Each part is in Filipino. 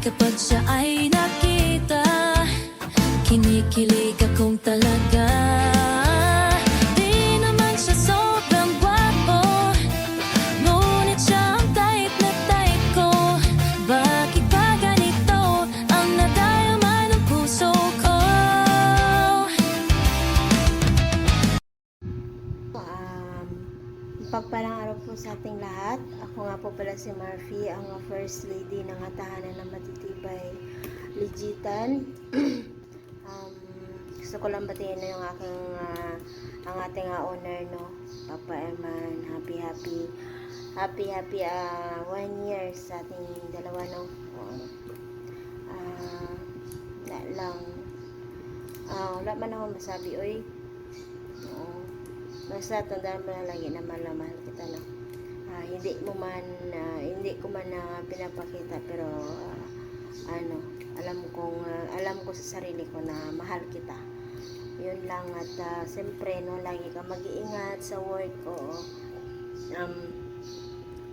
kapag siya ay nakita, kinikilig akong talaga. Di naman siya sobrang gwapo, ngunit siya ang type na type ko. Bakit ba ganito ang nadayama ng puso ko? Pagpalang araw po sa ating lahat. Ako nga po pala si Marfie, ang First Lady ng Tahanan ng Matitibay Legitan. Gusto ko lang batiin na yung ang ating owner, no? Papa Eman, happy 1 year sa ating dalawa, no? Wala man ako masabi, oy. Basta tandaan mo na lagi na mahal kita, no? Hindi ko man pinapakita, pero alam ko sa sarili ko na mahal kita. Yun lang. At siyempre, no, lagi ka mag-iingat sa work ko.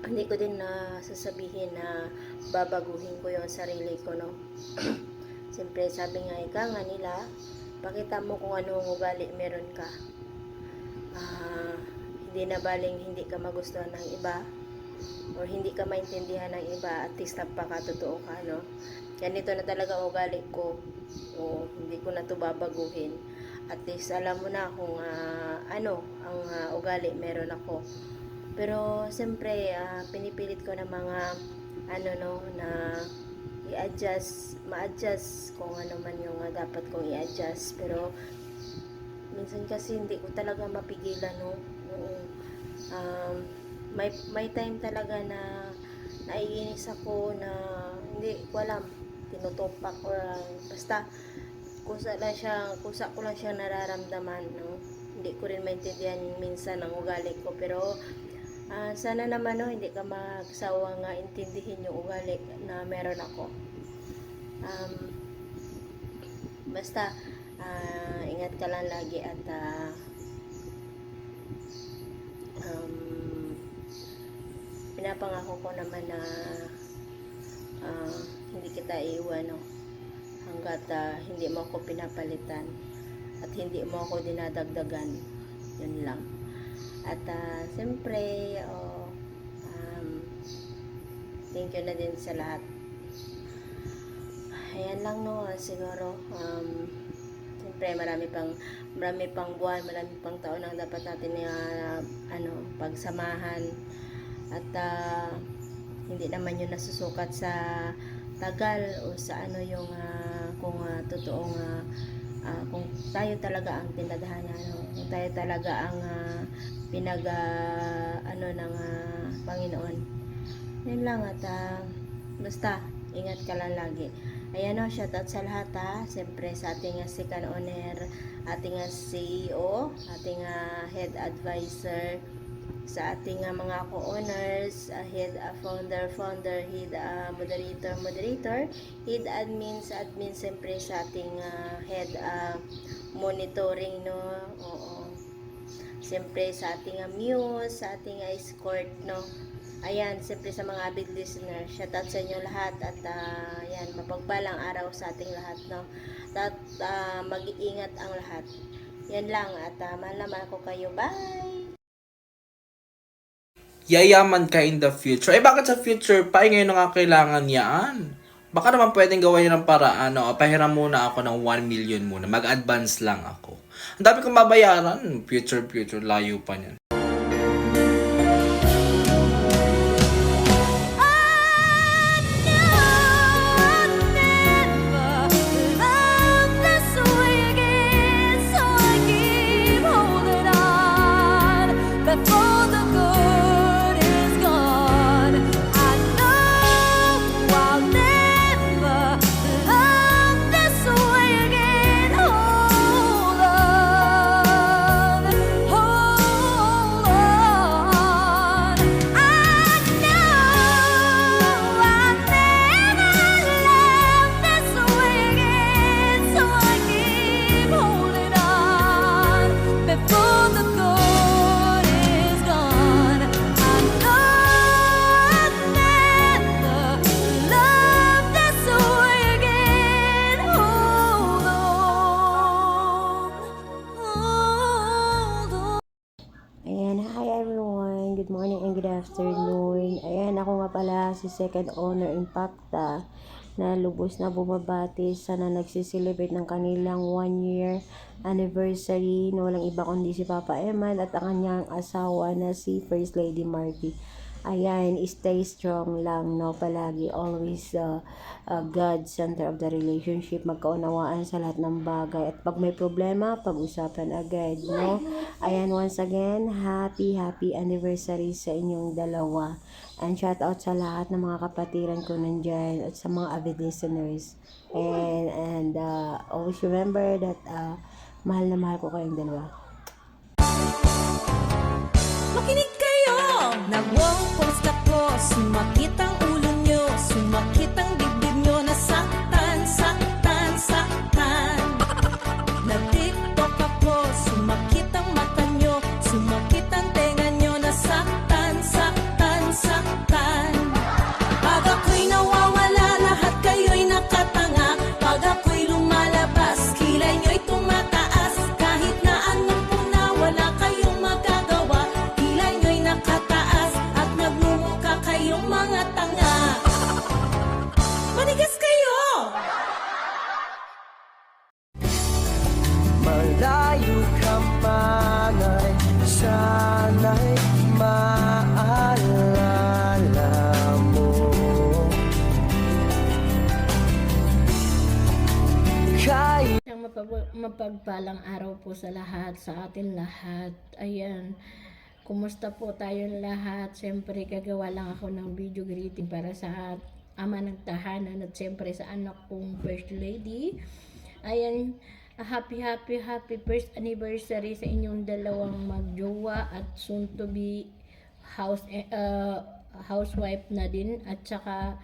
Hindi ko din sasabihin na babaguhin ko yung sarili ko, no? Siyempre, sabi nga nila, pakita mo kung anong ugali meron ka. Hindi na baling hindi ka magustuhan ng iba or hindi ka maintindihan ng iba, at least napakatotoo ka, no? Ganito na talaga ugali ko, hindi ko na to babaguhin. At least alam mo na kung ang ugali meron ako. Pero siyempre, pinipilit ko na mga na ma-adjust kung ano man yung dapat kong i-adjust. Pero minsan kasi hindi ko talaga mapigilan, no? May time talaga na naiinis ako na hindi ko alam, tinutupak or basta kusa ko lang siya nararamdaman, no? Hindi ko rin maintindihan minsan ang ugali ko, pero sana naman, no, hindi ka magsawang intindihin yung ugali na meron ako. Basta ingat ka lang lagi, at pinapangako ko naman na hindi kita iiwan, no? Hanggat hindi mo ako pinapalitan at hindi mo ako dinadagdagan. Yun lang. At siyempre, thank you na din sa lahat. Ayan lang, no? Siguro siyempre marami pang buwan, marami pang taon ang dapat natin pagsamahan. At hindi naman yun nasusukat sa tagal o sa yung kung totoong kung tayo talaga ang tinadhana, kung tayo talaga ang ng Panginoon. Yun lang. At basta ingat ka lang lagi. Ayan, o, shoutout sa lahat, siyempre sa ating second owner, ating CEO, ating head advisor, sa ating mga co-owners, head founder, head moderator, head admin, siyempre sa ating head monitoring, no? Oo. Siyempre sa ating muse, sa ating escort, no? Ayan, siyempre sa mga big listeners, shoutout sa inyo lahat. At ayan, mapagpalang araw sa ating lahat, no? At mag-iingat ang lahat. Yan lang. At mahal naman ako kayo. Bye! Yayaman ka in the future. Bakit sa future pa? Ngayon na nga kailangan yan. Baka naman pwedeng gawin ng paraan, pahiram muna ako ng 1 million muna. Mag-advance lang ako. Ang dami kong mabayaran. Future, layo pa niyan. afternoon. Ayan, ako nga pala si second owner Impacta na lubos na bumabati sana nagsiselebrate ng kanilang 1 year anniversary na walang iba kundi si Papa Eman at ang kanyang asawa na si First Lady Marky. Ayan, stay strong lang, no? Palagi, always God center of the relationship, magkaunawaan sa lahat ng bagay. At pag may problema, pag-usapan agad, no? Ayan, once again, happy anniversary sa inyong dalawa. And shout out sa lahat ng mga kapatiran ko nandyan at sa mga avid listeners. And always remember that mahal na mahal ko kayong dalawa. Makinig kayo! Nag-post ako, sumakit ang ulo nyo, sumakit ang dibdib nyo, nasaktan, saktan, saktan. Nag-tiktok ako, sumakit ang mata nyo, sumakit ang tenga nyo, nasaktan, saktan, saktan. Pag ako'y nawawala, lahat kayo'y nakatanga. Pag ako'y lumalabas, kilay nyo'y tumataas. Kahit na anong po na wala kayong magagawa, kilay nyo'y nakataas at nagmumukha kayong mga tanga. Manigas kayo! Malayo ka man ay sana'y maalala mo. Kahit Isang mapagpalang araw po sa lahat, sa atin lahat. Ayan, kumusta po tayong lahat? Siyempre, gagawa lang ako ng video greeting para sa ama ng tahanan at siyempre sa anak kong First Lady. Ayan, happy first anniversary sa inyong dalawang magjowa at soon to be housewife na din at saka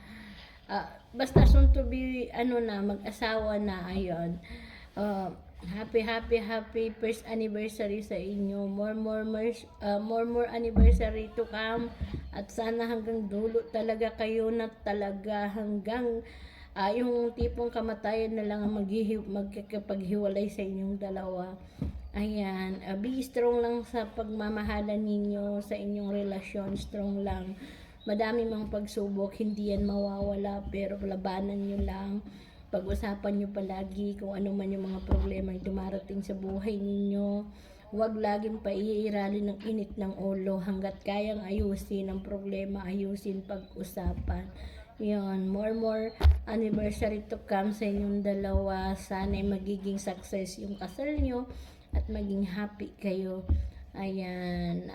basta soon to be mag-asawa na. Ayun, happy first anniversary sa inyo. More anniversary to come at sana hanggang dulo talaga kayo na talaga hanggang yung tipong kamatayan na lang ang magkakapaghiwalay sa inyong dalawa. Ayan, be strong lang sa pagmamahalan ninyo sa inyong relasyon, strong lang. Madami mang pagsubok, hindi yan mawawala, pero labanan nyo lang. Pag-usapan nyo palagi kung ano man yung mga problema yung dumarating sa buhay ninyo. Huwag laging paiiralin ng init ng ulo. Hanggat kayang ayusin ang problema, ayusin, pag-usapan. Yun, more anniversary to come sa inyong dalawa. Sana ay magiging success yung kasal nyo at maging happy kayo. Ayan,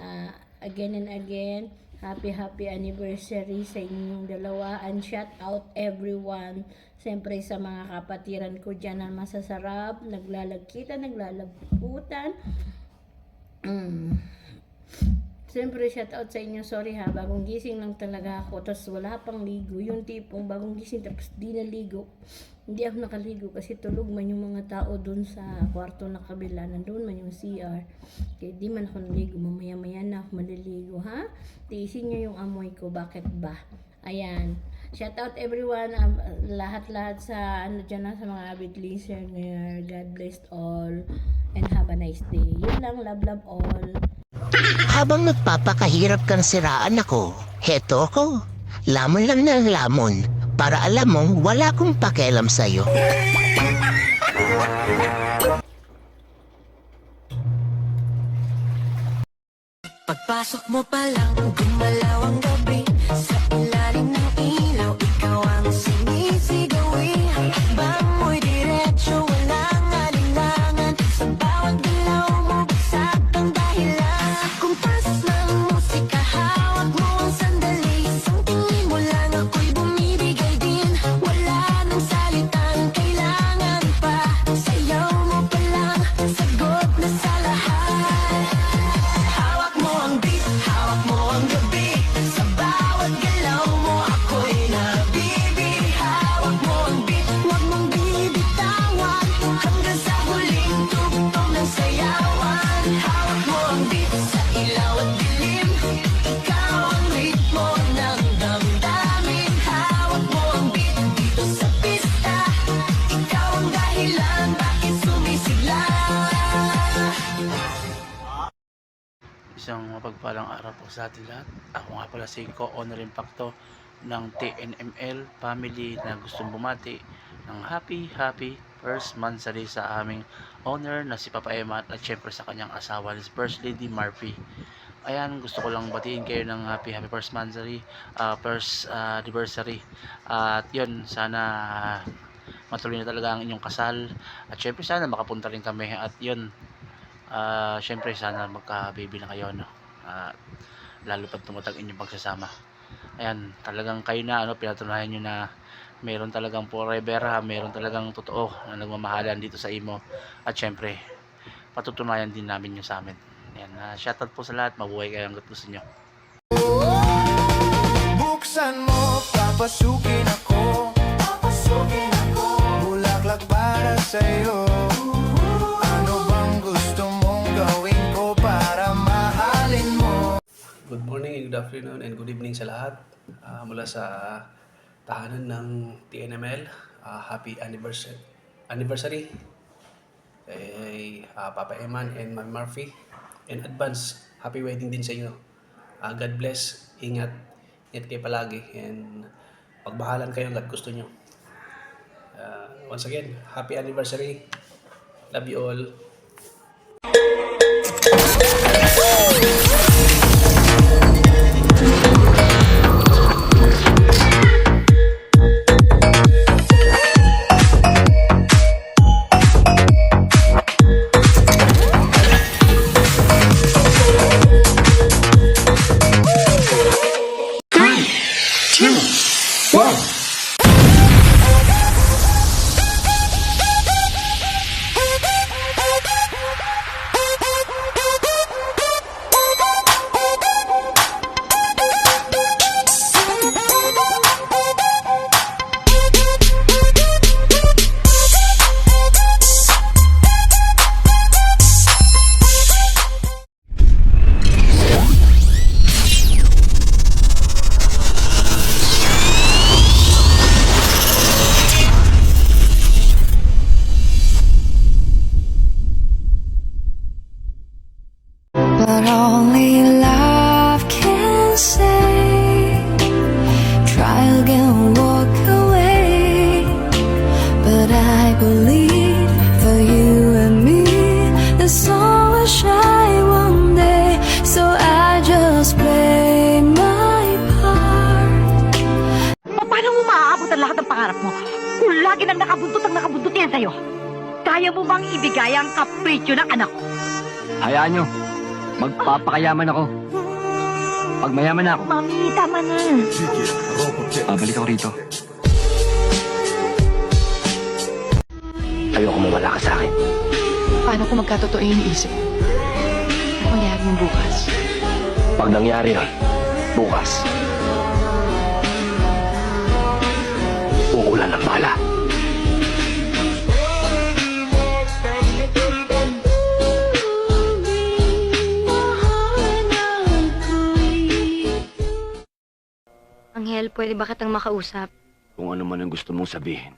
again and again, happy anniversary sa inyong dalawa. And shout out everyone. Siyempre sa mga kapatiran ko dyan na masasarap, naglalagkitan, naglalabutan. Siyempre, shout out sa inyo. Sorry ha, bagong gising lang talaga ako. Tapos wala pang ligo. Yung tipong bagong gising tapos di naligo. Hindi ako nakaligo kasi tulog man yung mga tao dun sa kwarto na kabila. Nandun man yung CR. Kaya di man ako naligo. Mamaya-maya na ako maliligo, ha? Tiisin nyo yung amoy ko. Bakit ba? Ayan. Shout out everyone. Lahat-lahat sa dyan sa mga avid listener. God bless all. And have a nice day. Yun lang. Love all. Habang nagpapakahirap kang siraan ako, heto ako. Lamon lang ng lamon. Para alam mong wala akong pakialam sa'yo. pagpasok mo pa lang, gumalaw ang gabi. Sa ilalim ng ilaw, ikaw ang sinisigawi. Hakbang mo'y diretsyo, walang alinlangan. Sa bawat galaw mo, bagsak ang dahilan. Kumpas ng musika, hawak mo ang sandali. Isang tingin mo lang, ako'y bumibigay din. Wala nang salitang kailangan pa. Sayaw mo pa lang, sagot na sa lahat. Hawak mo ang beat, hawak mo ang gabi. Sa bawat mapagpalang araw po sa ating lahat. Ako nga pala si Co-Owner Impacto ng TNML family na gustong bumati ng happy first monthsary sa aming owner na si Papa Emma at syempre sa kanyang asawa ni First Lady Marpy. Ayan, gusto ko lang batiin kayo ng happy first monthsary, first anniversary. At yun, sana matuloy na talaga ang inyong kasal. At syempre sana makapunta rin kami. At yun, syempre sana magka-baby na kayo, no? Lalo pag tumatag inyong pagsasama. Ayan, talagang kayo na pinatunayan nyo na meron talagang forever, meron talagang totoo na nagmamahalan dito sa imo. At syempre patutunayan din namin nyo sa amin. Ayan, shoutout po sa lahat, mabuhay kayo hanggat gusto nyo. Buksan mo, papasukin ako. Bulaklak para sa'yo. Ano bang gusto mong gawin ko para mahalin mo? Good morning, good afternoon, and good evening sa lahat. Mula sa tahanan ng TNML, happy anniversary kay Papa Eman and Ma'am Murphy. In advance, happy wedding din sa inyo. God bless, ingat kayo palagi, and pagbahalan kayo hanggat gusto nyo. Once again, happy anniversary. Love you all. But only love can save. Trial can walk away, but I believe for you and me the sun will shine one day. So I just play my part. Paano mo maaabot ang lahat ng pangarap mo kung lagi nang nakabuntot yan sa'yo? Kaya mo bang ibigay ang kapritsyo ng anak ko? Hayaan nyo. Magpapakayaman ako. Pag mayaman na ako, Mami, tama na. babalik ako rito. Ayoko mawala ka sa akin. Paano kung magkatotoo yung isip? Ano mangyari yung bukas? Pag nangyari yun, bukas, uulan ng bala. Anghel, pwede ba kitang makausap? Kung ano man ang gusto mong sabihin,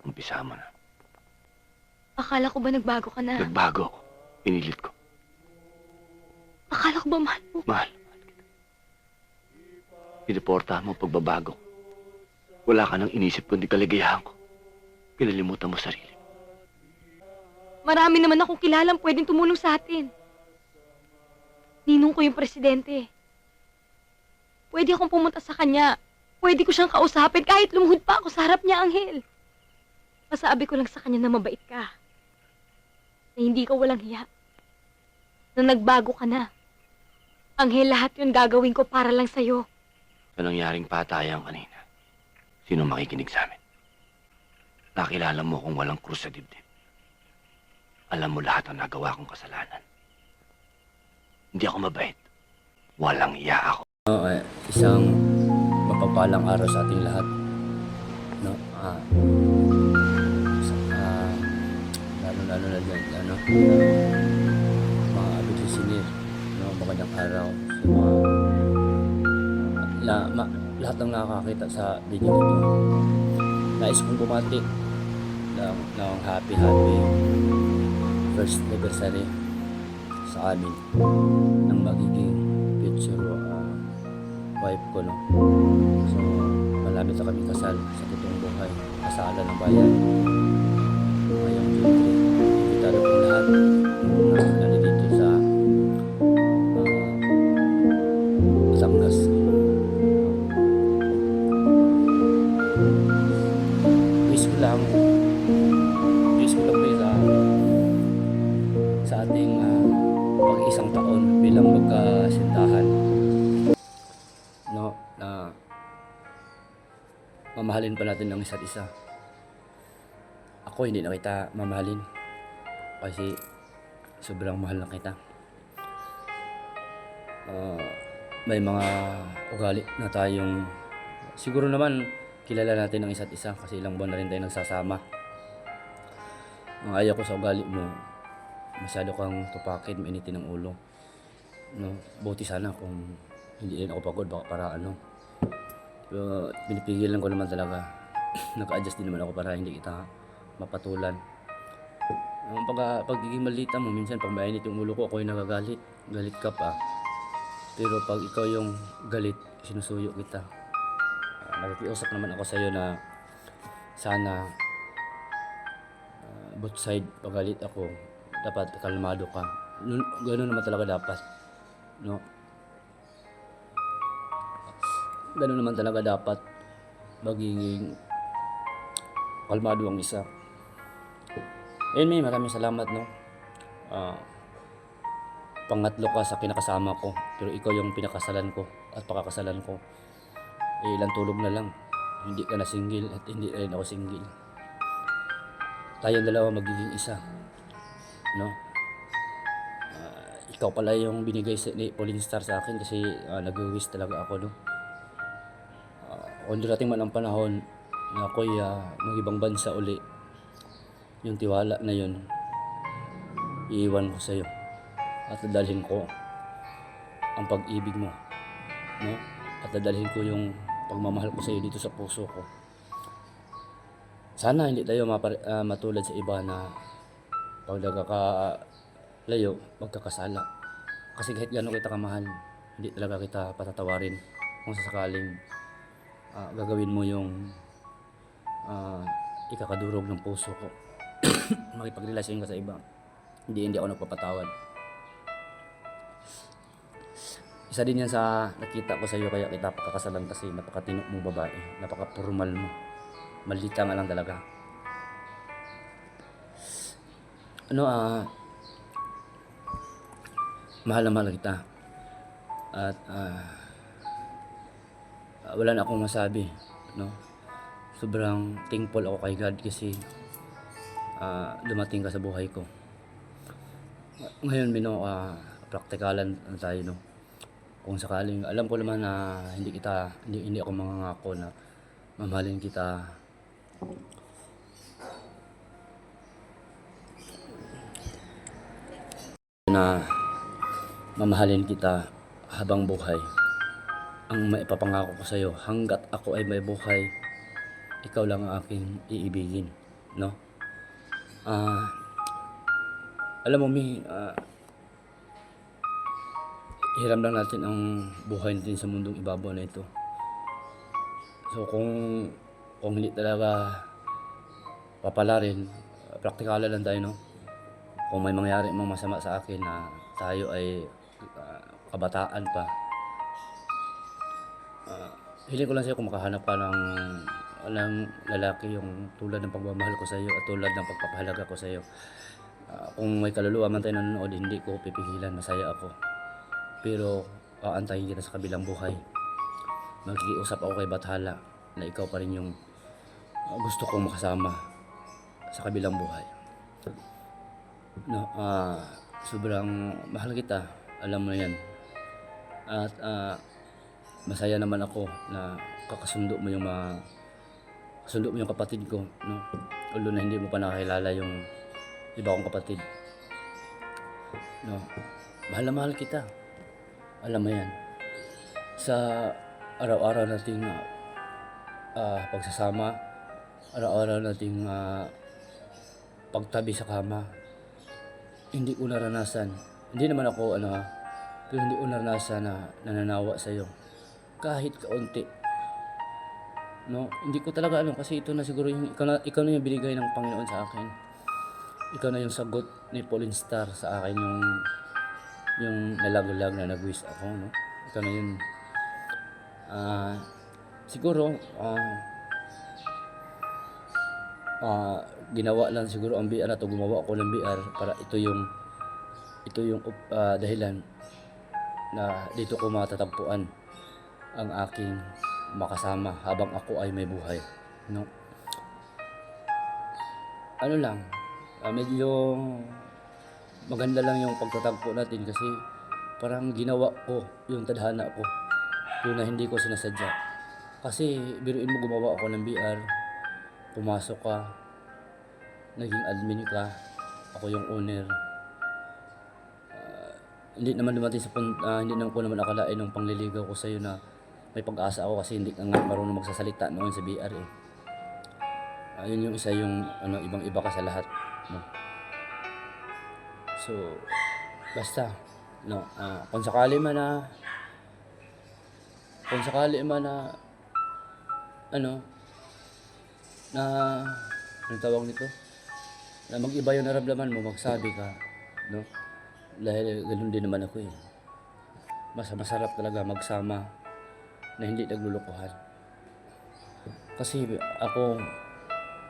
umpisa mo na. Akala ko ba nagbago ka na? Nagbago ako. Pinilit ko. Akala ko ba mahal mo? Mahal kita. Piniportahan mo ang pagbabago. Wala ka nang inisip kundi kaligayahan ko. Pinalimutan mo sarili. Marami naman akong kilalang pwedeng tumulong sa atin. Ninong ko yung presidente. Pwede akong pumunta sa kanya. Pwede ko siyang kausapin kahit lumuhod pa ako sa harap niya, Anghel. Masabi ko lang sa kanya na mabait ka. Na hindi ka walang hiya. Na nagbago ka na. Anghel, lahat yun gagawin ko para lang sa'yo. Sa nangyaring patayan kanina, sino makikinig sa amin? Nakilala mo kung walang krus sa dibdib. Alam mo lahat ang nagawa kong kasalanan. Hindi ako mabait. Walang iya ako. Isang mapagpalang araw sa ating lahat. No? Lalo na dyan, mga abitisinir, magandang araw sa mga lahat ng nakakakita sa video nito. Nais kong bumati ng happy first anniversary sa amin ng magiging future wife ko, no. So malapit na kami kasal sa totoong buhay, kasalan ng bayan ngayong June 3. Imbitado po lahat na nandito sa Batangas. Wish ko lang po sa ating pag-isang taon bilang magkasintahan, no, na mamahalin pa natin ng isa't isa. Ako hindi na kita mamahalin kasi sobrang mahal na kita. May mga ugali na tayong siguro naman kilala natin ng isa't isa kasi ilang buwan na rin tayo nagsasama. Ang ayaw ko sa ugali mo, masyado kang tupakin, mainitin ng ulo, no. Buti sana kung hindi rin ako pagod, baka para ano. Pero pinipigilan ko naman talaga. Naka-adjust din naman ako para hindi kita mapatulan. Ang pagiging malita mo, minsan pag mainit yung ulo ko, ako yung nagagalit. Galit ka pa. Pero pag ikaw yung galit, sinusuyo kita. Nakikiusap naman ako sa'yo na sana both side, pag galit ako, dapat kalmado ka. Gano'n naman talaga dapat, no? Gano'n naman talaga dapat magiging kalmado ang isa. Ayun, May, maraming salamat, no. Pangatlo ka sa kinakasama ko, pero ikaw yung pinakasalan ko at pakakasalan ko. Ilang tulog na lang, hindi ka na single at hindi rin ako single. Tayong dalawa magiging isa, no. Ikaw pala yung binigay ni Pauline Star sa akin kasi nag-wish talaga ako, no. Kung darating man ang panahon na ako'y mag-ibang bansa uli, yung tiwala na yun iiwan ko sa'yo at dadalhin ko ang pag-ibig mo, no? At dadalhin ko yung pagmamahal ko sa'yo dito sa puso ko. Sana hindi tayo matulad sa iba na pag nagkakalayo, magkakasala. Kasi kahit gano'n kita kamahal, hindi talaga kita patatawarin kung sasakaling gagawin mo yung ikakadurog ng puso ko. Makipagrelasyon ka sa iba, hindi ako nagpapatawad. Isa din yan sa nakita ko sa iyo kaya kita pakakasalan kasi napakatino mong babae, napaka-formal mo. Malita nga lang talaga. Mahal na mahal kita. At wala na akong masabi, no. Sobrang thankful ako kay God kasi dumating ka sa buhay ko. Ngayon, praktikalan na tayo, no. Kung sakaling, alam ko naman na hindi ako mangangako na mamahalin kita habang buhay. Ang maipapangako ko sa iyo, hanggat ako ay may buhay, ikaw lang ang aking iibigin, no. Alam mo, Mi, hiram lang natin ang buhay natin sa mundong ibabaw na ito. So kung hindi talaga papalarin, praktikalan lang tayo, no. Kung may mangyari mang masama sa akin na tayo ay kabataan pa, hiling ko lang sa'yo kung makahanap ka ng lalaki yung tulad ng pagmamahal ko sa iyo at tulad ng pagpapahalaga ko sa iyo. Kung may kaluluwa man tayo nanonood, hindi ko pipigilan, masaya ako. Pero aantayin kita sa kabilang buhay. Magkikiusap ako kay Bathala na ikaw pa rin yung gusto kong makasama sa kabilang buhay. No, sobrang mahal kita, alam mo yan. At masaya naman ako na kasundo mo yung kapatid ko, no. Although na hindi mo pa nakakilala yung iba kong kapatid, no. Mahal na mahal kita. Alam mo yan. Sa araw-araw nating pagsasama, araw-araw nating pagtabi sa kama, hindi ko naranasan Hindi naman ako pero hindi ko naranasan na nananawa sa'yo. Kahit kaunti. No, hindi ko talaga kasi ito na siguro yung ikaw na yung binigay ng Panginoon sa akin. Ikaw na yung sagot ni Pauline Star sa akin yung nalaglag na nag-wish ako, no? Ikaw na yun. Siguro ginawa lang siguro ang BR na to, gumawa ako ng BR para ito yung dahilan na dito ko matatagpuan ang aking makasama habang ako ay may buhay, no? Medyo maganda lang yung pagtatagpo natin kasi parang ginawa ko yung tadhana ko yun na hindi ko sinasadya. Kasi biruin mo, gumawa ako ng BR, pumasok ka, naging admin ka, ako yung owner. Hindi naman dumating sa hindi naman ko naman akalain ng pangliligaw ko sa'yo na may pag-asa ako kasi hindi ka nga marunong magsasalita noon sa BR eh. Yun yung isa yung ibang-iba ka sa lahat, no? So, basta, no, kung sakali man na anong tawag nito? Na mag-iba yung naramdaman mo, magsabi ka, no? Dahil ganoon din naman ako eh. Masarap talaga magsama na hindi naglulukuhan. Kasi ako,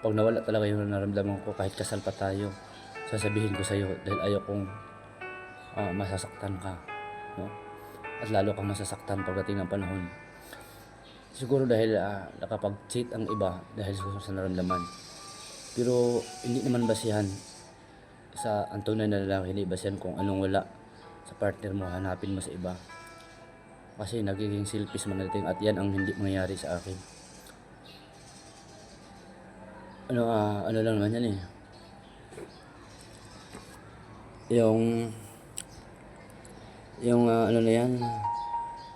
pag nawala talaga yung naramdaman ko, kahit kasal pa tayo, sasabihin ko sa'yo dahil ayaw kong masasaktan ka, no? At lalo kang masasaktan pagdating ng panahon. Siguro dahil nakapag-cheat ang iba dahil sa naramdaman. Pero hindi naman basihan sa ang tunay na lalaki, hindi basihan kung anong wala sa partner mo, hanapin mo sa iba. Kasi nagiging selfish man natin at yan ang hindi mangyayari sa akin. Ano lang naman yan eh. Yung ano na yan,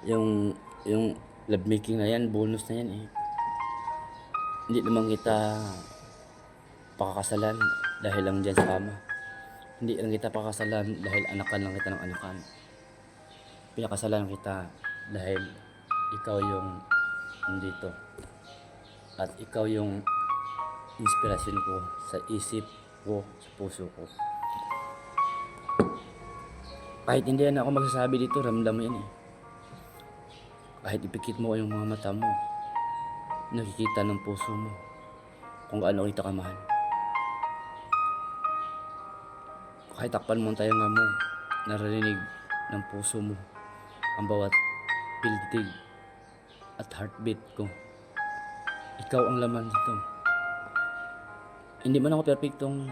yung love making na yan, bonus na yan eh. Hindi naman kita pakakasalan dahil lang dyan sa ama. Hindi lang kita pakakasalan dahil anakan lang kita ng anakan. Pinakasalan kita dahil ikaw yung nandito. At ikaw yung inspirasyon ko sa isip ko, sa puso ko. Kahit hindi na ako magsasabi dito, ramdam mo yan eh. Kahit ipikit mo yung mga mata mo, nakikita ng puso mo kung gaano kita kamahal. Kahit takpan mo ang tayo nga mo, naririnig ng puso mo ang bawat piltig at heartbeat ko. Ikaw ang laman dito. Hindi man ako perfectong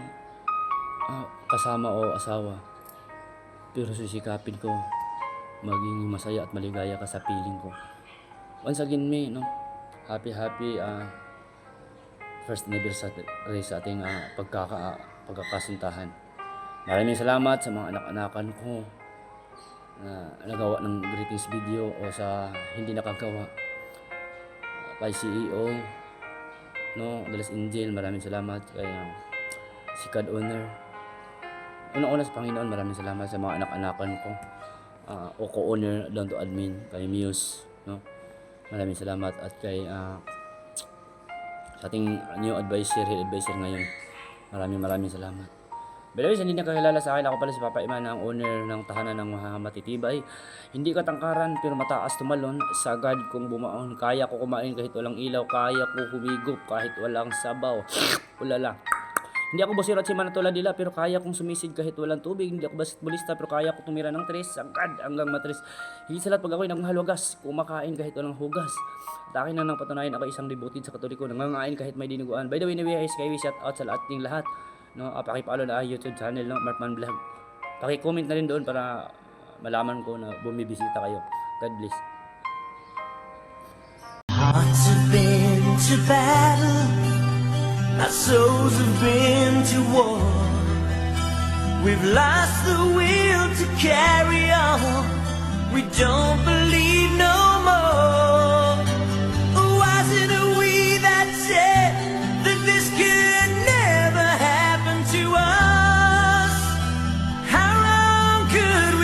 kasama o asawa, pero sisikapin ko maging masaya at maligaya ka sa piling ko. Once again, no? Happy first anniversary sa ating pagkakasintahan. Maraming salamat sa mga anak-anakan ko na nagawa ng greetings video o sa hindi nakagawa. Kay CEO, no, Dallas Angel, maraming salamat. Kay si CAD owner. Una-una sa Panginoon, maraming salamat sa mga anak-anakan ko. O co-owner down to admin, kay Muse, no. Maraming salamat at kay sa ating new advisor ngayon. Maraming salamat. By the way, hindi nakakilala sa akin, ako pala si Papa Iman, ang owner ng tahanan ng Matitibay. Hindi katangkaran pero mataas tumalon, sagad kong bumaon. Kaya ko kumain kahit walang ilaw, kaya ko humigop kahit walang sabaw. Ulala. Hindi ako bosero at si Manatola Dila pero kaya kong sumisid kahit walang tubig. Hindi ako basketballista pero kaya ko tumira ng tres, sagad hanggang matris. Higit sa lahat pag ako'y naghalugas, kumakain kahit walang hugas. At akin na nang patunayan ako isang devoted sa Katoliko, nangangain kahit may dinuguan. By the way, Skyway, shout out sa lahat ng lahat. No, pakipalo na YouTube channel, no, Markman Vlog. Paki-comment na rin doon para malaman ko na bumibisita kayo. God bless. Hearts have been to battle, our souls have been to war. We've lost the will to carry on. We don't believe no more. Was it we that said that this could never happen to us? How long could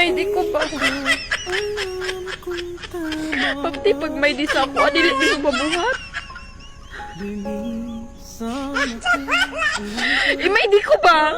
May di ko ba? Pagti pag may di sa ako, adilit di ko mabuhat. May di ko ba?